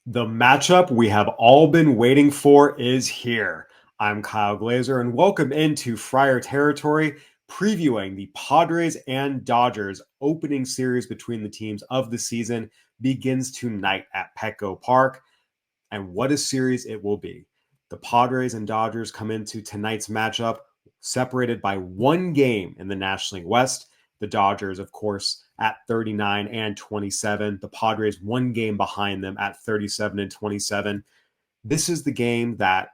The matchup we have all been waiting for is here. I'm Kyle Glazer, and welcome into Friar Territory, previewing the Padres and Dodgers opening series between the teams of the season begins tonight at Petco Park. And what a series it will be. The Padres and Dodgers come into tonight's matchup separated by one game in the National League West. The Dodgers, of course, at 39 and 27. The Padres one game behind them at 37 and 27. This is the game that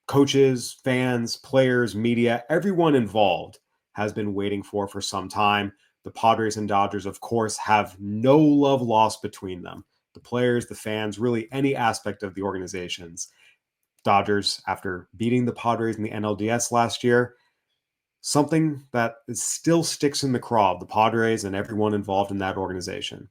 coaches, fans, players, media, everyone involved has been waiting for some time. The Padres and Dodgers, of course, have no love lost between them. The players, the fans, really any aspect of the organizations. Dodgers, after beating the Padres in the NLDS last year, something that still sticks in the craw of the Padres and everyone involved in that organization.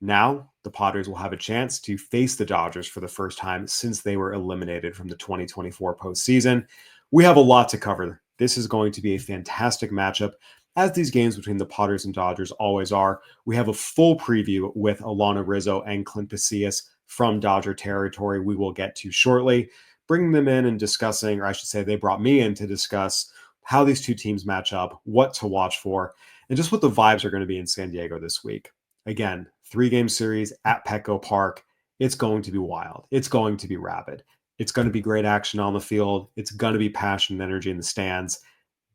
Now, the Padres will have a chance to face the Dodgers for the first time since they were eliminated from the 2024 postseason. We have a lot to cover. This is going to be a fantastic matchup, as these games between the Padres and Dodgers always are. We have a full preview with Alanna, Rizzo, and Clint Pasillas from Dodger territory we will get to shortly, bringing them in and discussing, or I should say they brought me in to discuss how these two teams match up, what to watch for, and just what the vibes are going to be in San Diego this week. Again, 3-game series at Petco Park. It's going to be wild. It's going to be rabid. It's going to be great action on the field. It's going to be passion and energy in the stands.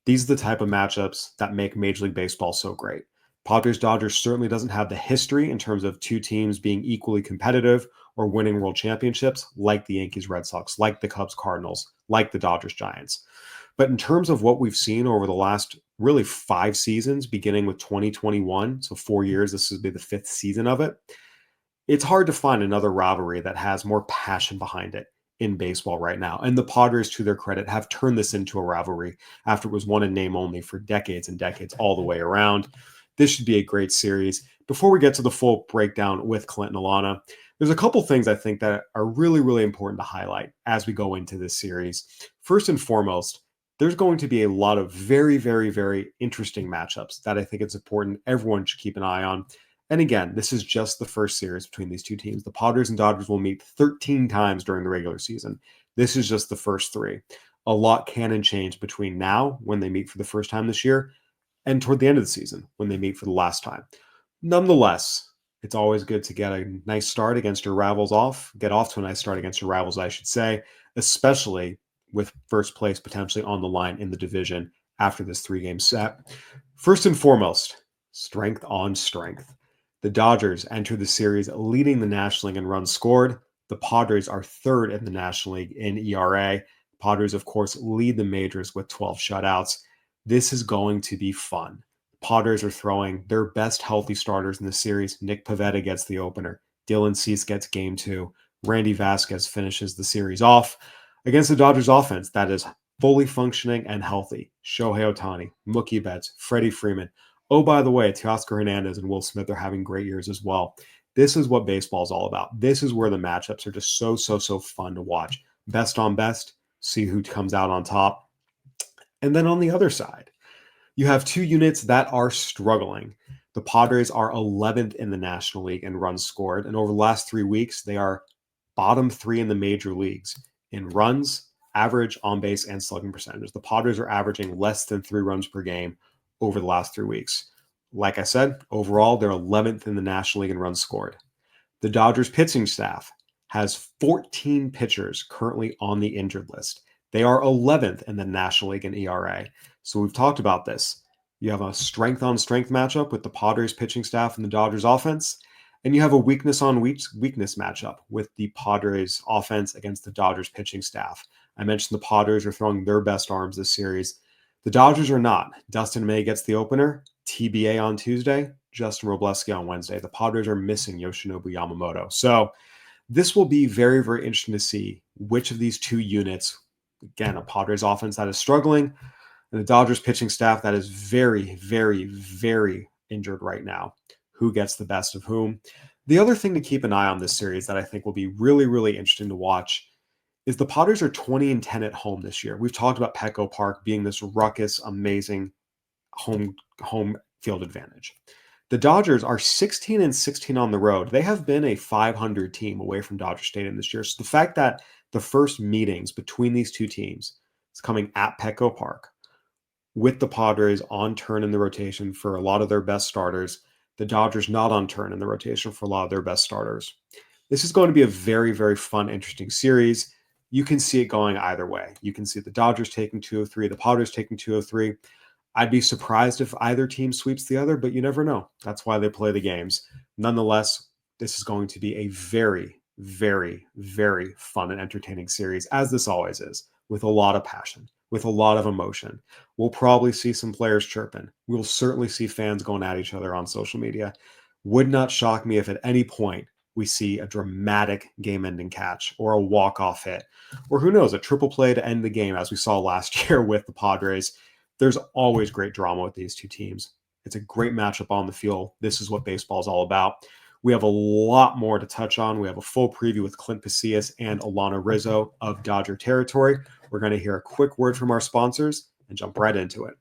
These are the type of matchups that make Major League Baseball so great. Padres-Dodgers certainly doesn't have the history in terms of two teams being equally competitive or winning world championships like the Yankees-Red Sox, like the Cubs-Cardinals, like the Dodgers-Giants. But in terms of what we've seen over the last really 5 seasons, beginning with 2021, so 4 years, this will be the 5th season of it, it's hard to find another rivalry that has more passion behind it in baseball right now. And the Padres, to their credit, have turned this into a rivalry after it was one in name only for decades and decades all the way around. This should be a great series. Before we get to the full breakdown with Clint and Alanna, there's a couple things I think that are really, really important to highlight as we go into this series. First and foremost, there's going to be a lot of very, very, very interesting matchups that I think it's important everyone should keep an eye on. And again, this is just the first series between these two teams. The Padres and Dodgers will meet 13 times during the regular season. This is just the first 3. A lot can and change between now, when they meet for the first time this year, and toward the end of the season, when they meet for the last time. Nonetheless, it's always good to get a nice start against your rivals get off to a nice start against your rivals, I should say, especially with first place potentially on the line in the division after this 3-game set. First and foremost, strength on strength. The Dodgers enter the series leading the National League in runs scored. The Padres are 3rd in the National League in ERA. Padres, of course, lead the majors with 12 shutouts. This is going to be fun. The Padres are throwing their best healthy starters in the series. Nick Pivetta gets the opener. Dylan Cease gets game 2. Randy Vasquez finishes the series off against the Dodgers offense that is fully functioning and healthy. Shohei Ohtani, Mookie Betts, Freddie Freeman. Oh, by the way, Teoscar Hernandez and Will Smith are having great years as well. This is what baseball is all about. This is where the matchups are just so fun to watch. Best on best, see who comes out on top. And then on the other side, you have 2 units that are struggling. The Padres are 11th in the National League in runs scored, and over the last 3 weeks, they are bottom 3 in the major leagues in runs, average, on-base, and slugging percentages. The Padres are averaging less than 3 runs per game over the last 3 weeks. Like I said, overall, they're 11th in the National League in runs scored. The Dodgers pitching staff has 14 pitchers currently on the injured list. They are 11th in the National League in ERA. So we've talked about this. You have a strength-on-strength matchup with the Padres pitching staff and the Dodgers offense, and you have a weakness matchup with the Padres offense against the Dodgers pitching staff. I mentioned the Padres are throwing their best arms this series. The Dodgers are not. Dustin May gets the opener, TBA on Tuesday, Justin Robleski on Wednesday. The Padres are missing Yoshinobu Yamamoto. So this will be very, very interesting to see which of these 2 units, again, a Padres offense that is struggling, and the Dodgers pitching staff that is very, very, very injured right now. Who gets the best of whom? The other thing to keep an eye on this series that I think will be really, really interesting to watch is the Padres are 20 and 10 at home this year. We've talked about Petco Park being this ruckus, amazing home field advantage. The Dodgers are 16-16 on the road. They have been a 500 team away from Dodger Stadium this year. So the fact that the first meetings between these two teams is coming at Petco Park with the Padres on turn in the rotation for a lot of their best starters, the Dodgers not on turn in the rotation for a lot of their best starters. This is going to be a very, very fun, interesting series. You can see it going either way. You can see the Dodgers taking 203, the Padres taking 203. I'd be surprised if either team sweeps the other, but you never know. That's why they play the games. Nonetheless, this is going to be a very, very, very fun and entertaining series, as this always is, with a lot of passion, with a lot of emotion. We'll probably see some players chirping. We'll certainly see fans going at each other on social media. Would not shock me if at any point we see a dramatic game-ending catch or a walk-off hit, or who knows, a triple play to end the game, as we saw last year with the Padres. There's always great drama with these two teams. It's a great matchup on the field. This is what baseball is all about. We have a lot more to touch on. We have a full preview with Clint Pasillas and Alanna Rizzo of Dodger Territory. We're going to hear a quick word from our sponsors and jump right into it.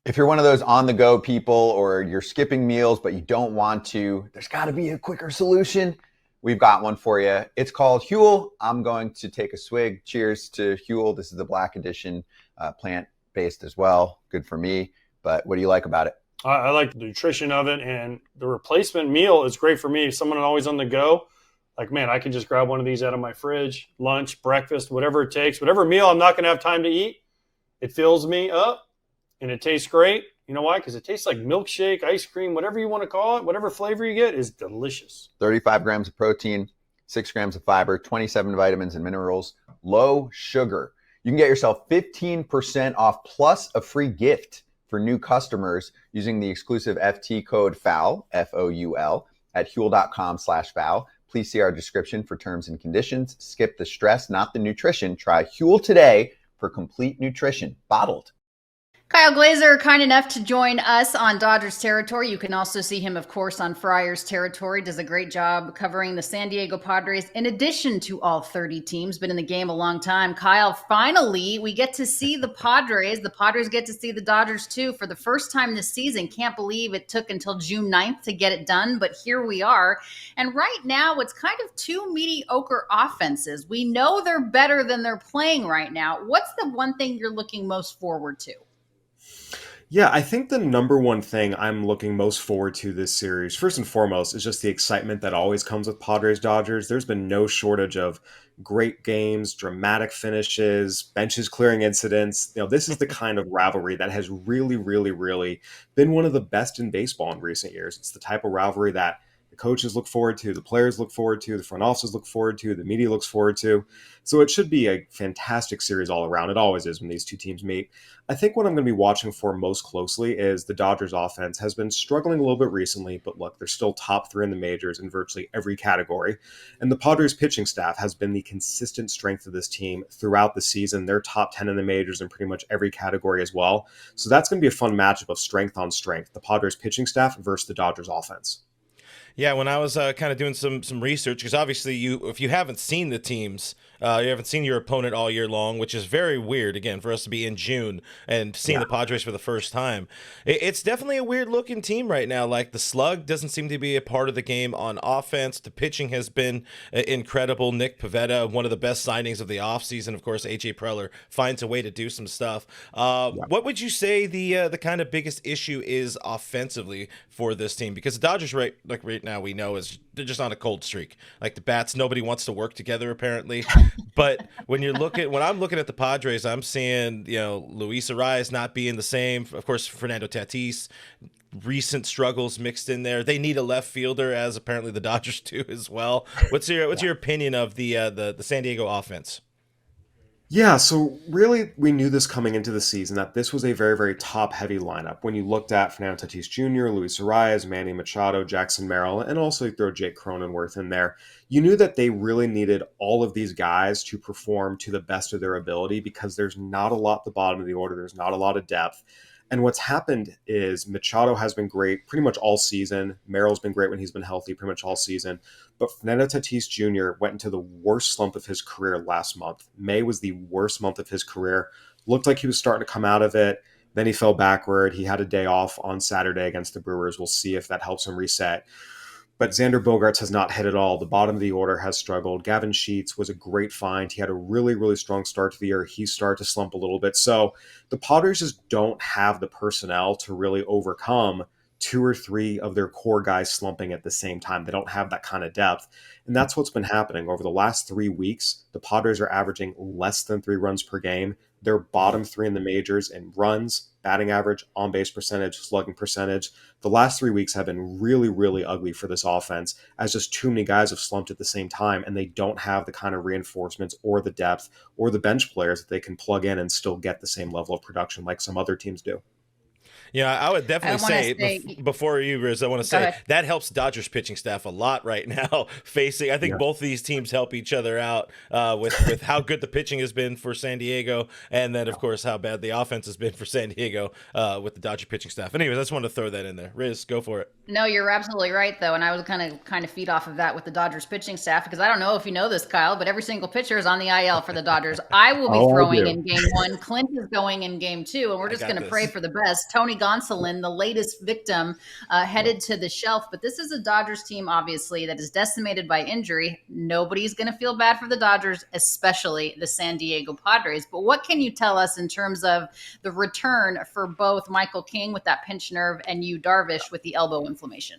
If you're one of those on-the-go people or you're skipping meals but you don't want to, there's got to be a quicker solution. We've got one for you. It's called Huel. I'm going to take a swig. Cheers to Huel. This is the Black Edition, plant-based as well. Good for me. But what do you like about it? I like the nutrition of it, and the replacement meal is great for me. If someone always on the go, like, man, I can just grab one of these out of my fridge, lunch, breakfast, whatever it takes, whatever meal I'm not going to have time to eat. It fills me up, and it tastes great. You know why? Because it tastes like milkshake, ice cream, whatever you want to call it, whatever flavor you get is delicious. 35 grams of protein, 6 grams of fiber, 27 vitamins and minerals, low sugar. You can get yourself 15% off plus a free gift for new customers using the exclusive FT code FOUL, F-O-U-L, at Huel.com/FOUL. Please see our description for terms and conditions. Skip the stress, not the nutrition. Try Huel today for complete nutrition, bottled. Kyle Glazer, kind enough to join us on Dodgers Territory. You can also see him, of course, on Friar's Territory. Does a great job covering the San Diego Padres, in addition to all 30 teams. Been in the game a long time. Kyle, finally, we get to see the Padres. The Padres get to see the Dodgers, too, for the first time this season. Can't believe it took until June 9th to get it done, but here we are. And right now, it's kind of two mediocre offenses. We know they're better than they're playing right now. What's the one thing you're looking most forward to? Yeah, I think the number one thing I'm looking most forward to this series, first and foremost, is just the excitement that always comes with Padres-Dodgers. There's been no shortage of great games, dramatic finishes, benches clearing incidents. This is the kind of rivalry that has really, really, really been one of the best in baseball in recent years. It's the type of rivalry that the coaches look forward to, the players look forward to, the front offices look forward to, the media looks forward to. So it should be a fantastic series all around. It always is when these two teams meet. I think what I'm going to be watching for most closely is the Dodgers offense has been struggling a little bit recently, but look, they're still top 3 in the majors in virtually every category. And the Padres pitching staff has been the consistent strength of this team throughout the season. They're top 10 in the majors in pretty much every category as well. So that's going to be a fun matchup of strength on strength, the Padres pitching staff versus the Dodgers offense. Yeah, when I was kind of doing some research, because obviously if you haven't seen the teams, you haven't seen your opponent all year long, which is very weird, again, for us to be in June and seeing the Padres for the first time. It's definitely a weird-looking team right now. Like, the slug doesn't seem to be a part of the game on offense. The pitching has been incredible. Nick Pivetta, one of the best signings of the offseason. Of course, A.J. Preller finds a way to do some stuff. What would you say the kind of biggest issue is offensively for this team? Because the Dodgers right now we know they're just on a cold streak. Like, the bats, nobody wants to work together apparently. But when I'm looking at the Padres, I'm seeing Luis Arias not being the same. Of course, Fernando Tatis, recent struggles mixed in there. They need a left fielder, as apparently the Dodgers do as well. What's your opinion of the San Diego offense? Yeah, so really we knew this coming into the season that this was a very, very top-heavy lineup. When you looked at Fernando Tatis Jr., Luis Arias, Manny Machado, Jackson Merrill, and also you throw Jake Cronenworth in there, you knew that they really needed all of these guys to perform to the best of their ability because there's not a lot at the bottom of the order. There's not a lot of depth. And what's happened is Machado has been great pretty much all season. Merrill's been great when he's been healthy pretty much all season. But Fernando Tatis Jr. went into the worst slump of his career last month. May was the worst month of his career. Looked like he was starting to come out of it. Then he fell backward. He had a day off on Saturday against the Brewers. We'll see if that helps him reset. But Xander Bogaerts has not hit at all. The bottom of the order has struggled. Gavin Sheets was a great find. He had a really, really strong start to the year. He started to slump a little bit. So the Padres just don't have the personnel to really overcome two or three of their core guys slumping at the same time. They don't have that kind of depth. And that's what's been happening. Over the last 3 weeks, the Padres are averaging less than 3 runs per game. They're bottom 3 in the majors in runs, batting average, on-base percentage, slugging percentage. The last 3 weeks have been really, really ugly for this offense, as just too many guys have slumped at the same time, and they don't have the kind of reinforcements or the depth or the bench players that they can plug in and still get the same level of production like some other teams do. Yeah, I would definitely say, before you, Riz, I want to say that helps Dodgers pitching staff a lot right now. I think both of these teams help each other out with how good the pitching has been for San Diego, and then of course how bad the offense has been for San Diego with the Dodger pitching staff. Anyways, I just wanted to throw that in there. Riz, go for it. No, you're absolutely right, though, and I was kind of feed off of that with the Dodgers pitching staff, because I don't know if you know this, Kyle, but every single pitcher is on the IL for the Dodgers. I will be throwing in game 1. Clint is going in game 2, and we're just going to pray for the best. Tony Gonsolin, the latest victim, headed to the shelf, but this is a Dodgers team, obviously, that is decimated by injury. Nobody's going to feel bad for the Dodgers, especially the San Diego Padres. But what can you tell us in terms of the return for both Michael King with that pinched nerve and Yu Darvish with the elbow inflammation?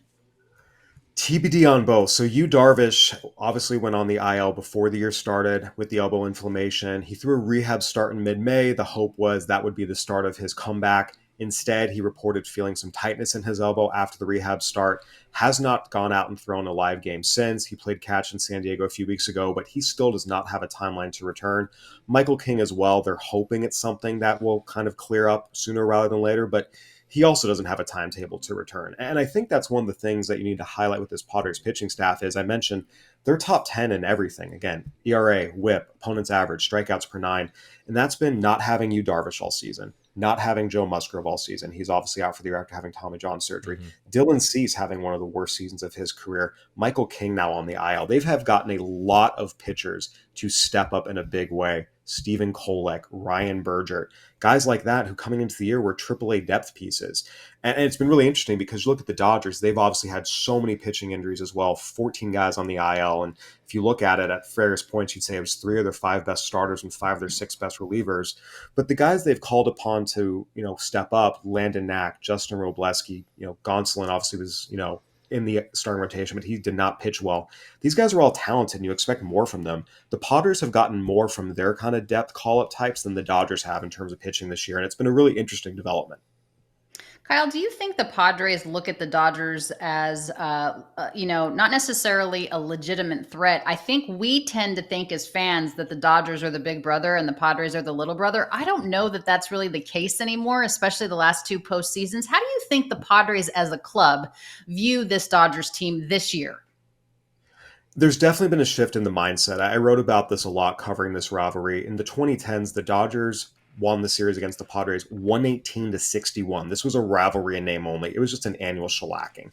TBD on both. So Yu Darvish obviously went on the IL before the year started with the elbow inflammation. He threw a rehab start in mid-May. The hope was that would be the start of his comeback. Instead, he reported feeling some tightness in his elbow after the rehab start. Has not gone out and thrown a live game since. He played catch in San Diego a few weeks ago, but he still does not have a timeline to return. Michael King as well. They're hoping it's something that will kind of clear up sooner rather than later, but he also doesn't have a timetable to return. And I think that's one of the things that you need to highlight with this Padres pitching staff is, I mentioned, they're top 10 in everything. Again, ERA, whip, opponent's average, strikeouts per 9. And that's been not having Yu Darvish all season, not having Joe Musgrove all season. He's obviously out for the year after having Tommy John surgery. Mm-hmm. Dylan Cease having one of the worst seasons of his career. Michael King now on the IL. They have gotten a lot of pitchers to step up in a big way. Stephen Kolek, Ryan Berger, guys like that who coming into the year were AAA depth pieces. And it's been really interesting because you look at the Dodgers, they've obviously had so many pitching injuries as well, 14 guys on the IL. And if you look at it at fairest points, you'd say it was 3 of their 5 best starters and 5 of their 6 best relievers. But the guys they've called upon to, step up, Landon Knack, Justin Robleski, Gonsolin obviously was, in the starting rotation, but he did not pitch well. These guys are all talented, and you expect more from them. The Padres have gotten more from their kind of depth call-up types than the Dodgers have in terms of pitching this year, and it's been a really interesting development. Kyle, do you think the Padres look at the Dodgers as, not necessarily a legitimate threat? I think we tend to think as fans that the Dodgers are the big brother and the Padres are the little brother. I don't know that that's really the case anymore, especially the last 2 postseasons. How do you think the Padres as a club view this Dodgers team this year? There's definitely been a shift in the mindset. I wrote about this a lot covering this rivalry. In the 2010s, the Dodgers won the series against the Padres 118-61. This was a rivalry in name only. It was just an annual shellacking.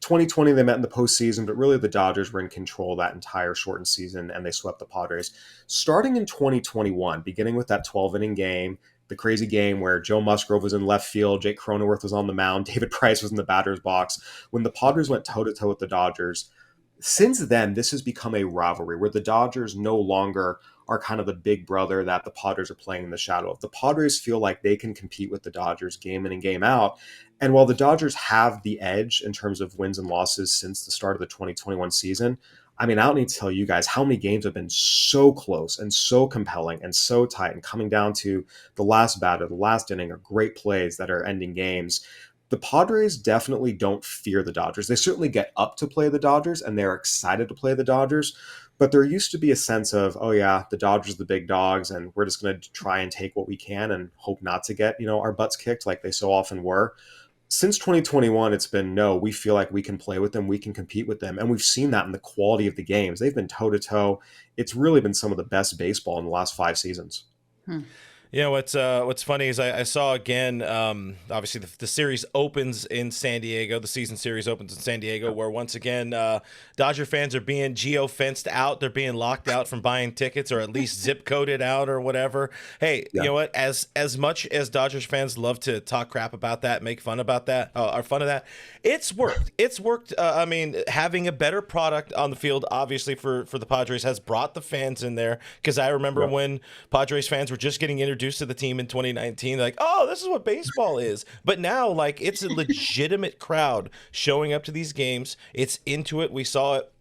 2020, they met in the postseason, but really the Dodgers were in control of that entire shortened season, and they swept the Padres. Starting in 2021, beginning with that 12-inning game, the crazy game where Joe Musgrove was in left field, Jake Cronenworth was on the mound, David Price was in the batter's box, when the Padres went toe-to-toe with the Dodgers. Since then, this has become a rivalry where the Dodgers no longer are kind of the big brother that the Padres are playing in the shadow of. The Padres feel like they can compete with the Dodgers game in and game out. And while the Dodgers have the edge in terms of wins and losses since the start of the 2021 season, I mean, I don't need to tell you guys how many games have been so close and so compelling and so tight and coming down to the last batter, the last inning, are great plays that are ending games. The Padres definitely don't fear the Dodgers. They certainly get up to play the Dodgers, and they're excited to play the Dodgers. But there used to be a sense of, oh yeah, the Dodgers are the big dogs, and we're just going to try and take what we can and hope not to get, our butts kicked like they so often were. Since 2021, it's been, no, we feel like we can play with them, we can compete with them. And we've seen that in the quality of the games. They've been toe-to-toe. It's really been some of the best baseball in the last 5 seasons. You know what's funny is I saw again. Obviously, the series opens in San Diego. The season series opens in San Diego, where once again Dodger fans are being geo-fenced out. They're being locked out from buying tickets, or at least zip coded out, or whatever. Hey, Yeah. you know what? As much as Dodgers fans love to talk crap about that, make fun about that, or fun of that, it's worked. It's worked. I mean, having a better product on the field, obviously for the Padres, has brought the fans in there. Because I remember Yep. when Padres fans were just getting introduced to the team in 2019, like, oh, this is what baseball is. But now, like, it's a legitimate crowd showing up to these games. It's into it. We saw it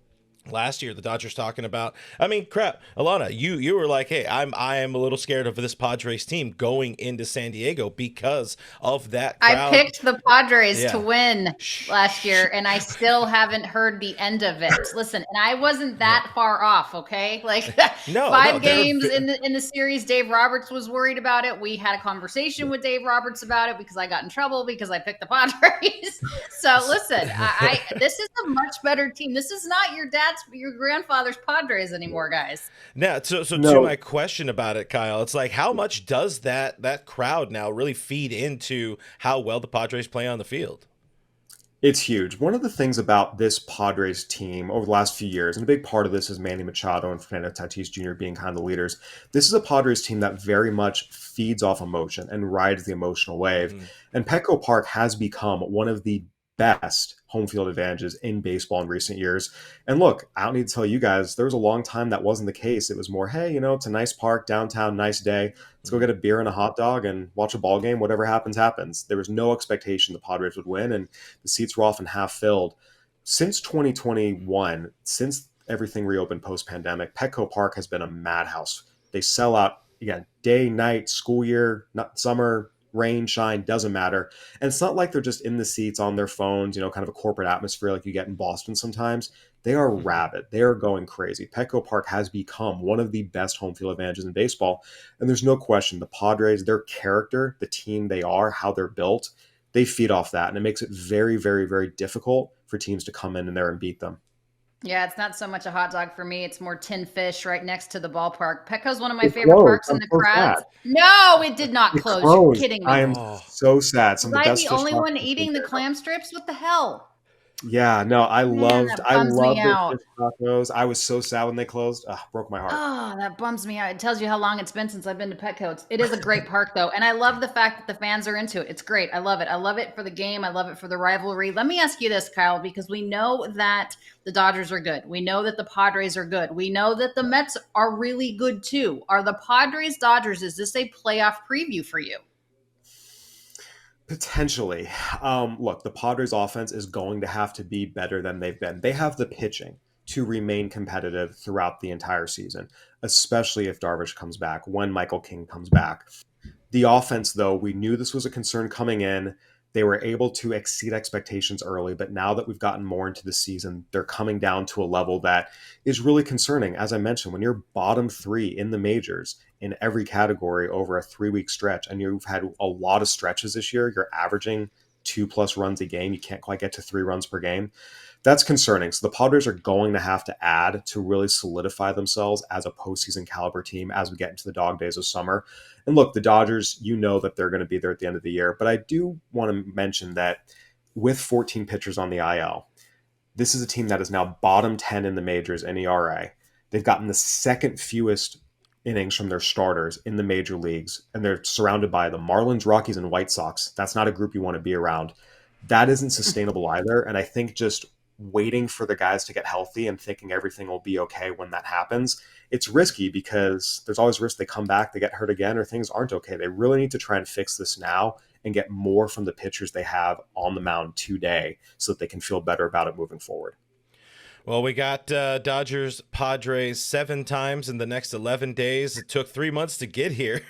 last year, the Dodgers talking about. I mean, crap, Alanna, you were like, hey, I am a little scared of this Padres team going into San Diego because of that crowd. I picked the Padres Yeah. to win last year, and I still haven't heard the end of it. Listen, and I wasn't that far off, okay? Like No, five they're games in the series, Dave Roberts was worried about it. We had a conversation with Dave Roberts about it because I got in trouble because I picked the Padres. So listen, I this is a much better team. This is not your grandfather's Padres anymore, guys. Now, so to No. my question about it, Kyle, it's like, how much does that crowd now really feed into how well the Padres play on the field? It's huge. One of the things about this Padres team over the last few years, and a big part of this is Manny Machado and Fernando Tatis Jr. being kind of the leaders. This is a Padres team that very much feeds off emotion and rides the emotional wave. And Petco Park has become one of the best home field advantages in baseball in recent years. And look, I don't need to tell you guys, there was a long time that wasn't the case. It was more, hey, it's a nice park downtown, nice day. Let's go get a beer and a hot dog and watch a ball game. Whatever happens, happens. There was no expectation the Padres would win, and the seats were often half filled. Since 2021, since everything reopened post-pandemic, Petco Park has been a madhouse. They sell out, again, day, night, school year, not summer, rain, shine, doesn't matter. And it's not like they're just in the seats on their phones, kind of a corporate atmosphere like you get in Boston sometimes. They are rabid. They are going crazy. Petco Park has become one of the best home field advantages in baseball. And there's no question the Padres, their character, the team they are, how they're built, they feed off that. And it makes it very, very, very difficult for teams to come in there and beat them. Yeah, it's not so much a hot dog for me. It's more tin fish right next to the ballpark. Petco's one of my It favorite closed. parks in I'm the so crowds. sad. No, it did not It close. closed. You're kidding me. I am Oh. so sad. Some Was of the I best the fish only one tacos eating the there. clam strips? What the hell? Yeah, no, I Man, loved that bums me their out. fish tacos. I was so sad when they closed. Broke my heart. Oh, that bums me out. It tells you how long it's been since I've been to Petco. It is a great park, though. And I love the fact that the fans are into it. It's great. I love it. I love it for the game. I love it for the rivalry. Let me ask you this, Kyle, because we know that the Dodgers are good. We know that the Padres are good. We know that the Mets are really good, too. Are the Padres-Dodgers, is this a playoff preview for you? Potentially. Look, the Padres offense is going to have to be better than they've been. They have the pitching to remain competitive throughout the entire season, especially if Darvish comes back, when Michael King comes back. The offense, though, we knew this was a concern coming in. They were able to exceed expectations early, but now that we've gotten more into the season, they're coming down to a level that is really concerning. As I mentioned, when you're bottom three in the majors in every category over a 3-week stretch, and you've had a lot of stretches this year, you're averaging 2+ runs a game. You can't quite get to 3 runs per game. That's concerning. So the Padres are going to have to add to really solidify themselves as a postseason caliber team as we get into the dog days of summer. And look, the Dodgers, that they're going to be there at the end of the year. But I do want to mention that with 14 pitchers on the IL, this is a team that is now bottom 10 in the majors in ERA. They've gotten the second fewest innings from their starters in the major leagues, and they're surrounded by the Marlins, Rockies, and White Sox. That's not a group you want to be around. That isn't sustainable either. And I think just waiting for the guys to get healthy and thinking everything will be okay when that happens, it's risky because there's always risk they come back, they get hurt again, or things aren't okay. They really need to try and fix this now and get more from the pitchers they have on the mound today so that they can feel better about it moving forward. Well, we got Dodgers Padres 7 times in the next 11 days. It took 3 months to get here,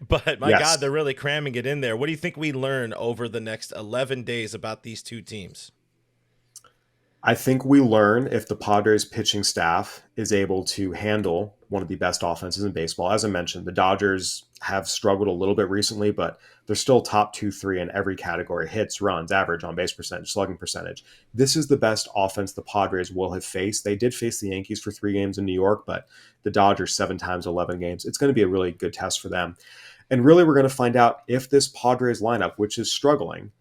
but my Yes. God, they're really cramming it in there. What do you think we learn over the next 11 days about these two teams? I think we learn if the Padres pitching staff is able to handle one of the best offenses in baseball. As I mentioned, the Dodgers have struggled a little bit recently, but they're still top 2-3 in every category: hits, runs, average, on base percentage, slugging percentage. This is the best offense the Padres will have faced. They did face the Yankees for 3 games in New York, but the Dodgers 7 times, 11 games. It's going to be a really good test for them. And really, we're going to find out if this Padres lineup, which is struggling,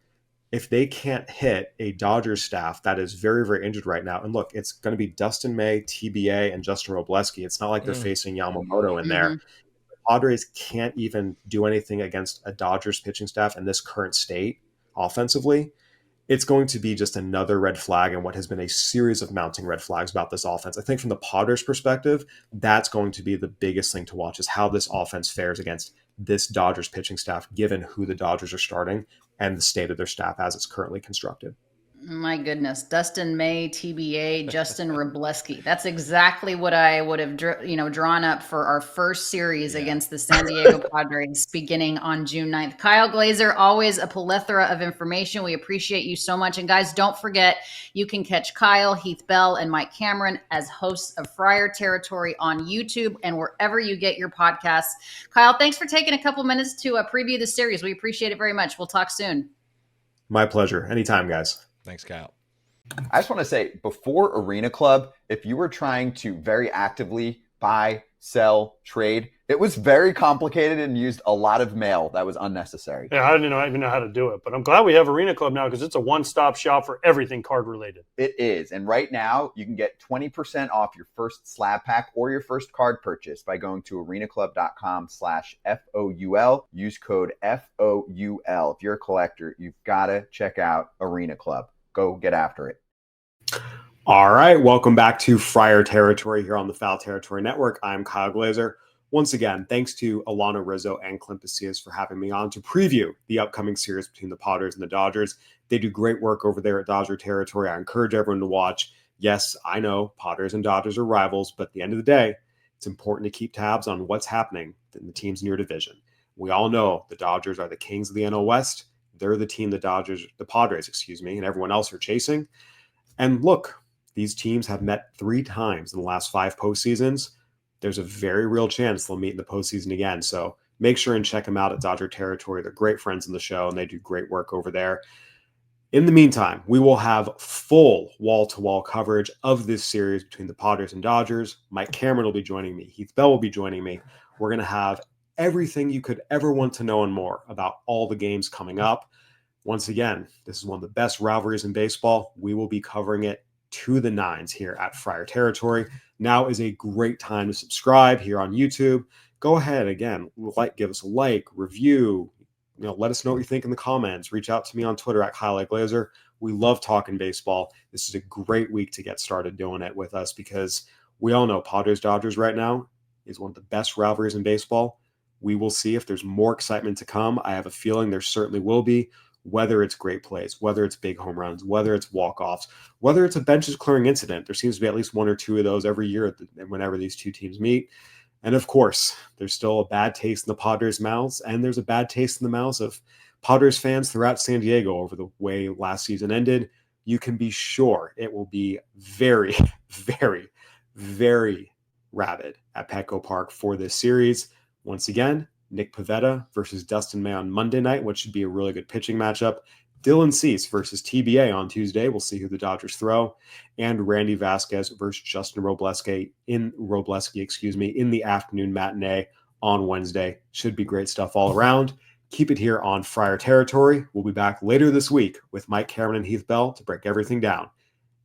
if they can't hit a Dodgers staff that is very, very injured right now. And look, it's going to be Dustin May, TBA, and Justin Robleski. It's not like they're facing Yamamoto in there. Padres can't even do anything against a Dodgers pitching staff in this current state offensively. It's going to be just another red flag and what has been a series of mounting red flags about this offense. I think from the Padres perspective, that's going to be the biggest thing to watch, is how this offense fares against this Dodgers pitching staff, given who the Dodgers are starting and the state of their staff as it's currently constructed. My goodness, Dustin May, TBA, Justin Robleski. That's exactly what I would have, drawn up for our first series against the San Diego Padres beginning on June 9th. Kyle Glazer, always a plethora of information. We appreciate you so much. And guys, don't forget, you can catch Kyle, Heath Bell, and Mike Cameron as hosts of Friar Territory on YouTube and wherever you get your podcasts. Kyle, thanks for taking a couple minutes to preview the series. We appreciate it very much. We'll talk soon. My pleasure. Anytime, guys. Thanks, Kyle. I just want to say, before Arena Club, if you were trying to very actively buy, sell, trade, it was very complicated and used a lot of mail that was unnecessary. Yeah, I didn't even know how to do it, but I'm glad we have Arena Club now because it's a one-stop shop for everything card related. It is. And right now, you can get 20% off your first slab pack or your first card purchase by going to arenaclub.com/FOUL. Use code FOUL. If you're a collector, you've got to check out Arena Club. Go get after it. All right. Welcome back to Friar Territory here on the Foul Territory Network. I'm Kyle Glazer. Once again, thanks to Alanna, Rizzo, and Clint Pasillas for having me on to preview the upcoming series between the Padres and the Dodgers. They do great work over there at Dodger Territory. I encourage everyone to watch. Yes, I know Padres and Dodgers are rivals, but at the end of the day, it's important to keep tabs on what's happening in the teams in your division. We all know the Dodgers are the kings of the NL West. They're the team the Padres, and everyone else are chasing. And look, these teams have met 3 times in the last 5 postseasons. There's a very real chance they'll meet in the postseason again. So make sure and check them out at Dodger Territory. They're great friends in the show, and they do great work over there. In the meantime, we will have full wall-to-wall coverage of this series between the Padres and Dodgers. Mike Cameron will be joining me. Heath Bell will be joining me. We're going to have everything you could ever want to know and more about all the games coming up. Once again, this is one of the best rivalries in baseball. We will be covering it to the nines here at Friar Territory. Now is a great time to subscribe here on YouTube. Go ahead, again, give us a like, review, let us know what you think in the comments. Reach out to me on Twitter at Kyle Glazer. We love talking baseball. This is a great week to get started doing it with us because we all know Padres-Dodgers right now is one of the best rivalries in baseball. We will see if there's more excitement to come. I have a feeling there certainly will be, whether it's great plays, whether it's big home runs, whether it's walk-offs, whether it's a benches clearing incident. There seems to be at least 1 or 2 of those every year whenever these two teams meet. And of course, there's still a bad taste in the Padres' mouths, and there's a bad taste in the mouths of Padres fans throughout San Diego over the way last season ended. You can be sure it will be very, very, very rabid at Petco Park for this series. Once again, Nick Pivetta versus Dustin May on Monday night, which should be a really good pitching matchup. Dylan Cease versus TBA on Tuesday. We'll see who the Dodgers throw. And Randy Vasquez versus Justin Robleski in the afternoon matinee on Wednesday. Should be great stuff all around. Keep it here on Friar Territory. We'll be back later this week with Mike Cameron and Heath Bell to break everything down.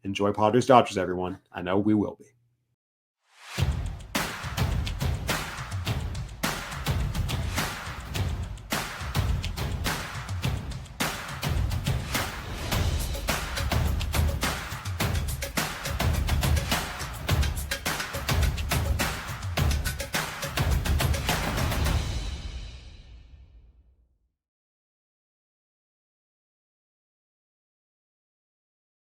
Enjoy Padres-Dodgers, everyone. I know we will be.